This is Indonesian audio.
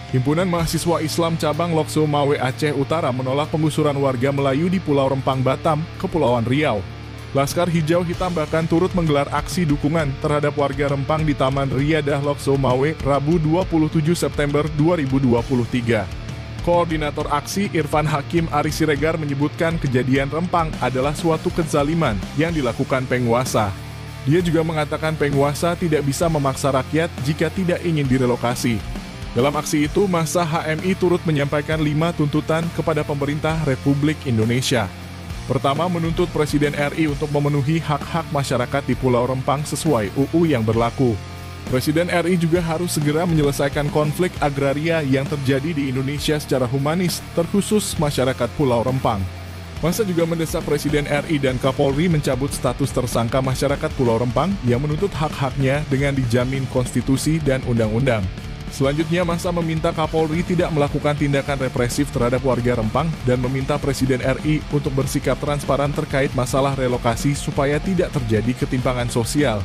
Himpunan Mahasiswa Islam Cabang Lokso Mawe Aceh Utara menolak penggusuran warga Melayu di Pulau Rempang Batam, Kepulauan Riau. Laskar Hijau Hitam bahkan turut menggelar aksi dukungan terhadap warga Rempang di Taman Riyadah Lokso Mawe, Rabu 27 September 2023. Koordinator aksi Irfan Hakim Ari Siregar menyebutkan kejadian Rempang adalah suatu kezaliman yang dilakukan penguasa. Dia juga mengatakan penguasa tidak bisa memaksa rakyat jika tidak ingin direlokasi. Dalam aksi itu, massa HMI turut menyampaikan 5 tuntutan kepada pemerintah Republik Indonesia. Pertama, menuntut Presiden RI untuk memenuhi hak-hak masyarakat di Pulau Rempang sesuai UU yang berlaku. Presiden RI juga harus segera menyelesaikan konflik agraria yang terjadi di Indonesia secara humanis, terkhusus masyarakat Pulau Rempang. Massa juga mendesak Presiden RI dan Kapolri mencabut status tersangka masyarakat Pulau Rempang yang menuntut hak-haknya dengan dijamin konstitusi dan undang-undang. Selanjutnya, massa meminta Kapolri tidak melakukan tindakan represif terhadap warga Rempang dan meminta Presiden RI untuk bersikap transparan terkait masalah relokasi supaya tidak terjadi ketimpangan sosial.